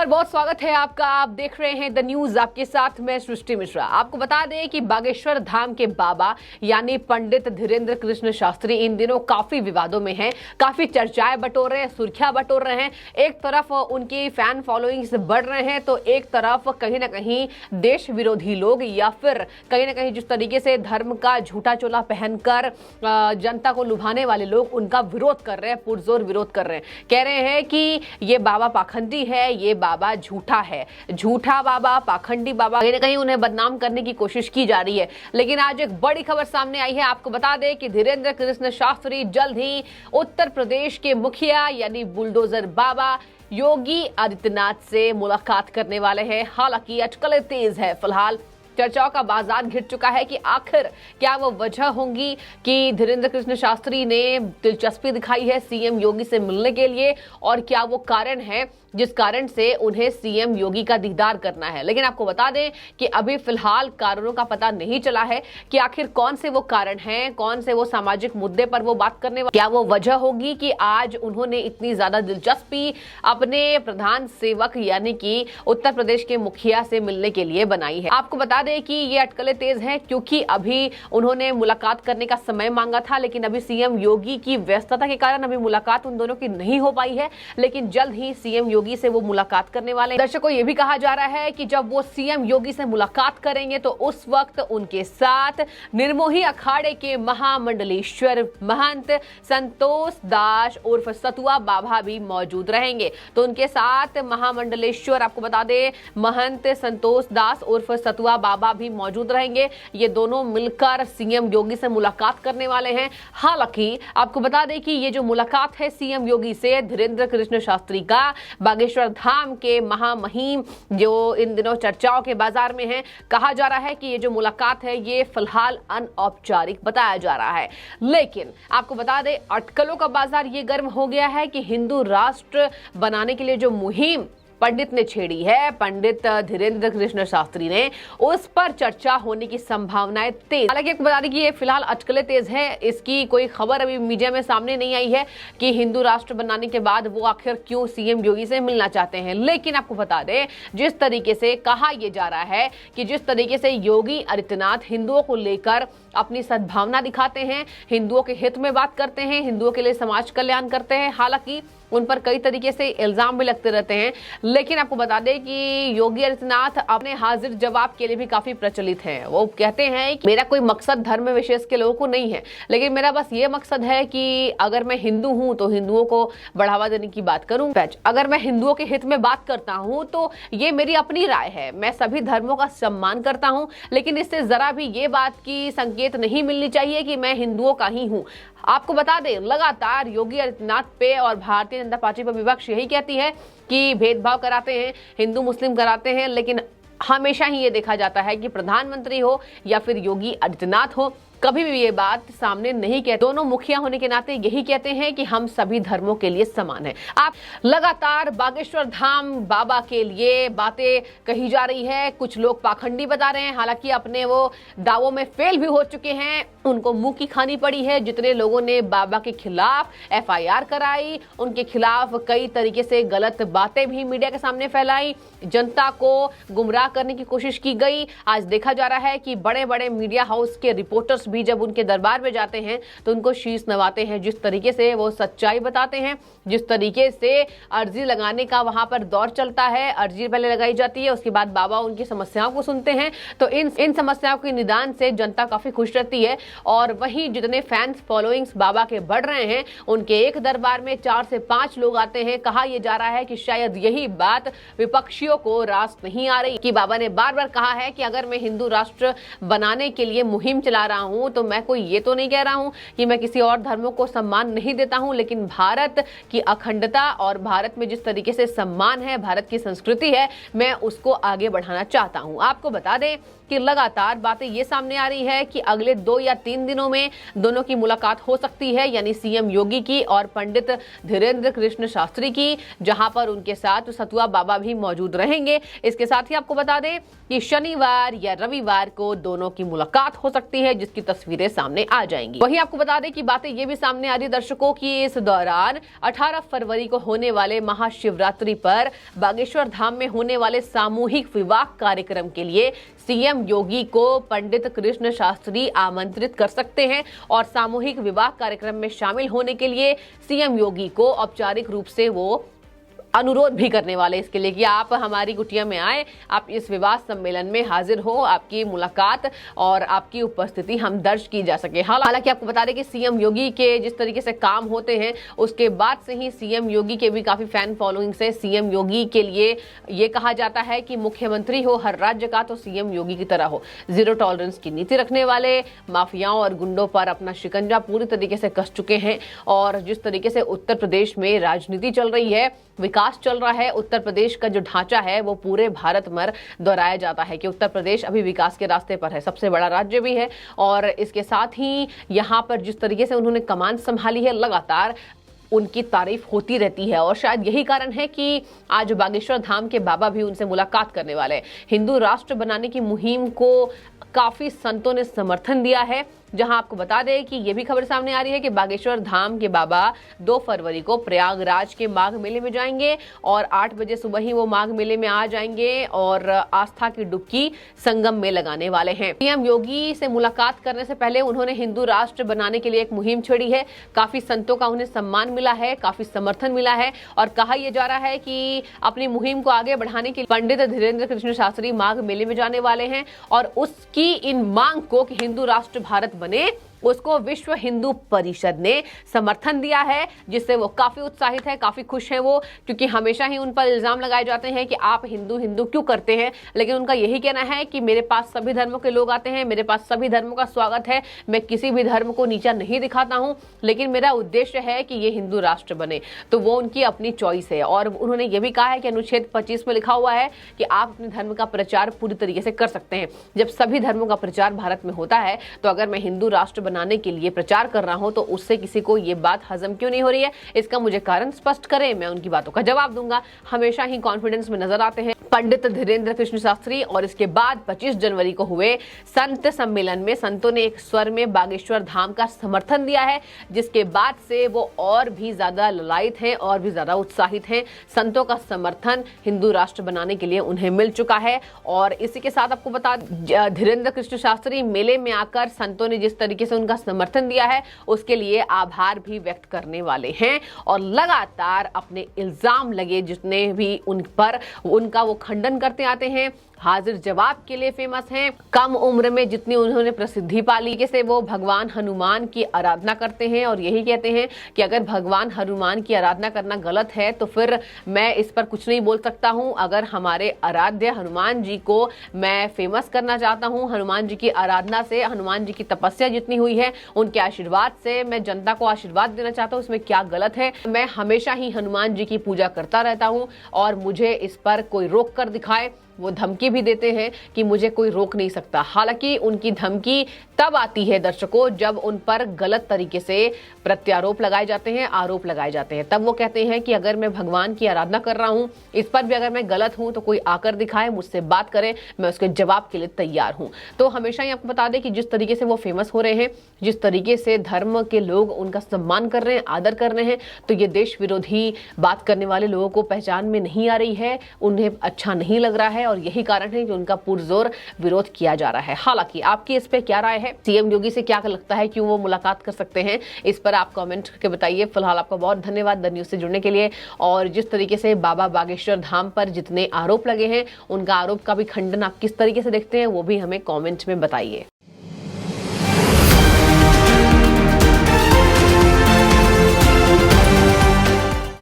नमस्कार, बहुत स्वागत है आपका। आप देख रहे हैं द न्यूज, आपके साथ मैं सृष्टि मिश्रा। आपको बता दें कि बागेश्वर धाम के बाबा यानी पंडित धीरेन्द्र कृष्ण शास्त्री इन दिनों काफी विवादों में हैं, काफी चर्चाएं बटोर रहे हैं, सुर्खियां बटोर रहे हैं। एक तरफ उनकी फैन फॉलोइंग्स बढ़ रहे हैं तो एक तरफ कहीं ना कहीं देश विरोधी लोग या फिर कहीं ना कहीं जिस तरीके से धर्म का झूठा चोला पहनकर जनता को लुभाने वाले लोग उनका विरोध कर रहे हैं, पुरजोर विरोध कर रहे हैं। कह रहे हैं कि ये बाबा पाखंडी है, ये बाबा झूठा है, झूठा बाबा, पाखंडी बाबा, कहीं ना कहीं उन्हें बदनाम करने की कोशिश की जा रही है। लेकिन आज एक बड़ी खबर सामने आई है। आपको बता दें कि धीरेन्द्र कृष्ण शास्त्री जल्द ही उत्तर प्रदेश के मुखिया यानी बुलडोजर बाबा योगी आदित्यनाथ से मुलाकात करने वाले हैं। हालांकि अटकलें तेज है। फिलहाल चर्चाओं का बाजार घिर चुका है कि आखिर क्या वो वजह होंगी कि धीरेन्द्र कृष्ण शास्त्री ने दिलचस्पी दिखाई है सीएम योगी से मिलने के लिए, और क्या वो कारण है जिस कारण से उन्हें सीएम योगी का दीदार करना है। लेकिन आपको बता दें कि अभी फिलहाल कारणों का पता नहीं चला है कि आखिर कौन से वो कारण हैं, कौन से वो सामाजिक मुद्दे पर वो बात करने वाले। क्या वो वजह होगी कि आज उन्होंने इतनी ज्यादा दिलचस्पी अपने प्रधान सेवक यानी कि उत्तर प्रदेश के मुखिया से मिलने के लिए बनाई है। आपको बता दें कि ये अटकलें तेज हैं क्योंकि अभी उन्होंने मुलाकात करने का समय मांगा था, लेकिन अभी सीएम योगी की व्यस्तता के कारण अभी मुलाकात उन दोनों की नहीं हो पाई है। लेकिन जल्द ही सीएम योगी से वो मुलाकात करने वाले हैं। दर्शकों, ये भी कहा जा रहा है कि जब वो सीएम योगी से मुलाकात करेंगे तो उस वक्त उनके साथ निर्मोही अखाड़े के महामंडलेश्वर महंत संतोष दास उर्फ सतुआ बाबा भी मौजूद रहेंगे। तो उनके साथ महामंडलेश्वर, आपको बता दें, महंत संतोष दास उर्फ सतुआ बाबा भी मौजूद रहेंगे। ये दोनों मिलकर सीएम योगी से मुलाकात करने वाले हैं। हालांकि आपको बता दें कि ये जो मुलाकात है सीएम योगी से धीरेन्द्र कृष्ण शास्त्री का बागेश्वर धाम के महामहिम जो इन दिनों चर्चाओं के बाजार में है, कहा जा रहा है कि ये जो मुलाकात है ये फिलहाल अनौपचारिक बताया जा रहा है। लेकिन आपको बता दें अटकलों का बाजार ये गर्म हो गया है कि हिंदू राष्ट्र बनाने के लिए जो मुहिम पंडित ने छेड़ी है, पंडित धीरेन्द्र कृष्ण शास्त्री ने, उस पर चर्चा होने की संभावनाएं तेज। हालांकि आपको बता दें कि ये फिलहाल अटकलें तेज है, इसकी कोई खबर अभी मीडिया में सामने नहीं आई है कि हिंदू राष्ट्र बनाने के बाद वो आखिर क्यों सीएम योगी से मिलना चाहते हैं। लेकिन आपको बता दें जिस तरीके से कहा यह जा रहा है कि जिस तरीके से योगी आदित्यनाथ हिंदुओं को लेकर अपनी सद्भावना दिखाते हैं, हिंदुओं के हित में बात करते हैं, हिंदुओं के लिए समाज कल्याण करते हैं, हालांकि उन पर कई तरीके से इल्जाम भी लगते रहते हैं। लेकिन आपको बता दें कि योगी आदित्यनाथ अपने हाजिर जवाब के लिए भी काफी प्रचलित हैं। वो कहते हैं कि मेरा कोई मकसद धर्म विशेष के लोगों को नहीं है, लेकिन मेरा बस ये मकसद है कि अगर मैं हिंदू हूं तो हिंदुओं को बढ़ावा देने की बात करूं। अगर मैं हिंदुओं के हित में बात करता हूं तो ये मेरी अपनी राय है। मैं सभी धर्मों का सम्मान करता हूं, लेकिन इससे जरा भी ये बात की संकेत नहीं मिलनी चाहिए कि मैं हिंदुओं का ही हूं। आपको बता दें लगातार योगी आदित्यनाथ पे और भारतीय जनता पार्टी पर विपक्ष यही कहती है कि भेदभाव कराते हैं, हिंदू मुस्लिम कराते हैं, लेकिन हमेशा ही ये देखा जाता है कि प्रधानमंत्री हो या फिर योगी आदित्यनाथ हो, कभी भी ये बात सामने नहीं कहते। दोनों मुखिया होने के नाते यही कहते हैं कि हम सभी धर्मों के लिए समान हैं। आप लगातार बागेश्वर धाम बाबा के लिए बातें कही जा रही है, कुछ लोग पाखंडी बता रहे हैं, हालांकि अपने वो दावों में फेल भी हो चुके हैं, उनको मुंह की खानी पड़ी है। जितने लोगों ने बाबा के खिलाफ एफआईआर कराई, उनके खिलाफ कई तरीके से गलत बातें भी मीडिया के सामने फैलाई, जनता को गुमराह करने की कोशिश की गई। आज देखा जा रहा है कि बड़े बड़े मीडिया हाउस के रिपोर्टर्स भी जब उनके दरबार में जाते हैं तो उनको शीश नवाते हैं। जिस तरीके से वो सच्चाई बताते हैं, जिस तरीके से अर्जी लगाने का वहां पर दौर चलता है, अर्जी पहले लगाई जाती है, उसके बाद बाबा उनकी समस्याओं को सुनते हैं, तो इन समस्याओं के निदान से जनता काफी खुश रहती है। और वहीं जितने फैंस फॉलोइंग्स बाबा के बढ़ रहे हैं, उनके एक दरबार में 4 से 5 लोग आते हैं। कहा यह जा रहा है कि शायद यही बात विपक्षियों को रास नहीं आ रही कि बाबा ने बार बार कहा है कि अगर मैं हिंदू राष्ट्र बनाने के लिए मुहिम चला रहा हूं तो मैं कोई ये तो नहीं कह रहा हूं कि मैं किसी और धर्मों को सम्मान नहीं देता हूं, लेकिन भारत की अखंडता और भारत में जिस तरीके से सम्मान है, भारत की संस्कृति है, मैं उसको आगे बढ़ाना चाहता हूं। आपको बता दें की लगातार बातें ये सामने आ रही है कि अगले 2 या 3 दिनों में दोनों की मुलाकात हो सकती है, यानी सीएम योगी की और पंडित धीरेंद्र कृष्ण शास्त्री की, जहां पर उनके साथ सतुआ बाबा भी मौजूद रहेंगे। इसके साथ ही आपको बता दें कि शनिवार या रविवार को दोनों की मुलाकात हो सकती है, जिसकी तस्वीरें सामने आ जाएंगी। वहीं आपको बता दें कि बातें ये भी सामने आ रही दर्शकों की इस दौरान 18 फरवरी को होने वाले महाशिवरात्रि पर बागेश्वर धाम में होने वाले सामूहिक विवाह कार्यक्रम के लिए सीएम योगी को पंडित कृष्ण शास्त्री आमंत्रित कर सकते हैं और सामूहिक विवाह कार्यक्रम में शामिल होने के लिए सीएम योगी को औपचारिक रूप से वो अनुरोध भी करने वाले इसके लिए कि आप हमारी कुटिया में आए, आप इस विवाह सम्मेलन में हाजिर हो, आपकी मुलाकात और आपकी उपस्थिति हम दर्ज की जा सके। हालांकि आपको बता दें कि सीएम योगी के जिस तरीके से काम होते हैं उसके बाद से ही सीएम योगी के भी काफी फैन फॉलोइंग से सीएम योगी के लिए ये कहा जाता है कि मुख्यमंत्री हो हर राज्य का तो सीएम योगी की तरह हो। जीरो टॉलरेंस की नीति रखने वाले, माफियाओं और गुंडों पर अपना शिकंजा पूरी तरीके से कस चुके हैं और जिस तरीके से उत्तर प्रदेश में राजनीति चल रही है, विकास चल रहा है, उत्तर प्रदेश का जो ढांचा है वो पूरे भारत में दोहराया जाता है कि उत्तर प्रदेश अभी विकास के रास्ते पर है, सबसे बड़ा राज्य भी है। और इसके साथ ही यहाँ पर जिस तरीके से उन्होंने कमान संभाली है, लगातार उनकी तारीफ होती रहती है और शायद यही कारण है कि आज बागेश्वर धाम के बाबा भी उनसे मुलाकात करने वाले हैं। हिंदू राष्ट्र बनाने की मुहिम को काफी संतों ने समर्थन दिया है, जहां आपको बता दें कि ये भी खबर सामने आ रही है कि बागेश्वर धाम के बाबा 2 फरवरी को प्रयागराज के माघ मेले में जाएंगे और 8 बजे सुबह ही वो माघ मेले में आ जाएंगे और आस्था की डुबकी संगम में लगाने वाले हैं। सीएम योगी से मुलाकात करने से पहले उन्होंने हिंदू राष्ट्र बनाने के लिए एक मुहिम छेड़ी है। काफी संतों का उन्हें सम्मान मिला है, काफी समर्थन मिला है और कहा यह जा रहा है कि अपनी मुहिम को आगे बढ़ाने के लिए पंडित धीरेंद्र कृष्ण शास्त्री माघ मेले में जाने वाले हैं और उसकी इन मांग को कि हिंदू राष्ट्र भारत बने उसको विश्व हिंदू परिषद ने समर्थन दिया है, जिससे वो काफी उत्साहित है, काफी खुश हैं वो, क्योंकि हमेशा ही उन पर इल्जाम लगाए जाते हैं कि आप हिंदू हिंदू क्यों करते हैं। लेकिन उनका यही कहना है कि मेरे पास सभी धर्मों के लोग आते हैं, मेरे पास सभी धर्मों का स्वागत है, मैं किसी भी धर्म को नीचा नहीं दिखाता हूं, लेकिन मेरा उद्देश्य है कि ये हिंदू राष्ट्र बने। तो वो उनकी अपनी चॉइस है और उन्होंने ये भी कहा है कि अनुच्छेद 25 में लिखा हुआ है कि आप अपने धर्म का प्रचार पूरी तरीके से कर सकते हैं। जब सभी धर्मों का प्रचार भारत में होता है तो अगर मैं हिंदू राष्ट्र बनाने के लिए प्रचार कर रहा हूं तो उससे किसी को ये बात हजम क्यों नहीं हो रही है, इसका मुझे कारण स्पष्ट करें, मैं उनकी बातों का जवाब दूंगा। हमेशा ही कॉन्फिडेंस में नजर आते हैं पंडित धीरेंद्र कृष्ण शास्त्री और इसके बाद 25 जनवरी को हुए संत सम्मेलन में संतों ने एक स्वर में बागेश्वर धाम का समर्थन दिया है, जिसके बाद से वो और भी ज्यादा ललायित हैं और भी ज्यादा उत्साहित हैं। संतों का समर्थन हिंदू राष्ट्र बनाने के लिए उन्हें मिल चुका है और इसी के साथ आपको बता धीरेंद्र कृष्ण शास्त्री मेले में आकर संतों ने जिस तरीके से उनका समर्थन दिया है उसके लिए आभार भी व्यक्त करने वाले हैं और लगातार अपने इल्जाम लगे जितने भी उन पर उनका वो खंडन करते आते हैं। हाजिर जवाब के लिए फेमस हैं। कम उम्र में जितनी उन्होंने प्रसिद्धि पाली से वो भगवान हनुमान की आराधना करते हैं और यही कहते हैं कि अगर भगवान हनुमान की आराधना करना गलत है तो फिर मैं इस पर कुछ नहीं बोल सकता हूं। अगर हमारे आराध्य हनुमान जी को मैं फेमस करना चाहता हूं, हनुमान जी की आराधना से, हनुमान जी की तपस्या जितनी हुई है उनके आशीर्वाद से मैं जनता को आशीर्वाद देना चाहता हूं, इसमें क्या गलत है। मैं हमेशा ही हनुमान जी की पूजा करता रहता हूं और मुझे इस पर कोई रोक कर दिखाए। वो धमकी भी देते हैं कि मुझे कोई रोक नहीं सकता। हालांकि उनकी धमकी तब आती है दर्शकों जब उन पर गलत तरीके से प्रत्यारोप लगाए जाते हैं, आरोप लगाए जाते हैं। तब वो कहते हैं कि अगर मैं भगवान की आराधना कर रहा हूं, इस पर भी अगर मैं गलत हूं तो कोई आकर दिखाए, मुझसे बात करे, मैं उसके जवाब के लिए तैयार हूं। तो हमेशा ही आपको बता दें कि जिस तरीके से वो फेमस हो रहे हैं, जिस तरीके से धर्म के लोग उनका सम्मान कर रहे हैं, आदर कर रहे हैं, तो ये देश विरोधी बात करने वाले लोगों को पहचान में नहीं आ रही है, उन्हें अच्छा नहीं लग रहा है और यही कारण है कि उनका पुरजोर विरोध किया जा रहा है। हालांकि आपकी इस पे क्या राय है, सीएम योगी से क्या लगता है, क्यों वो मुलाकात कर सकते हैं, इस पर आप कमेंट करके बताइए। फिलहाल आपका बहुत धन्यवाद द न्यूज़ से जुड़ने के लिए। और जिस तरीके से बाबा बागेश्वर धाम पर जितने आरोप लगे हैं उनका आरोप का भी खंडन आप किस तरीके से देखते हैं वो भी हमें कॉमेंट में बताइए।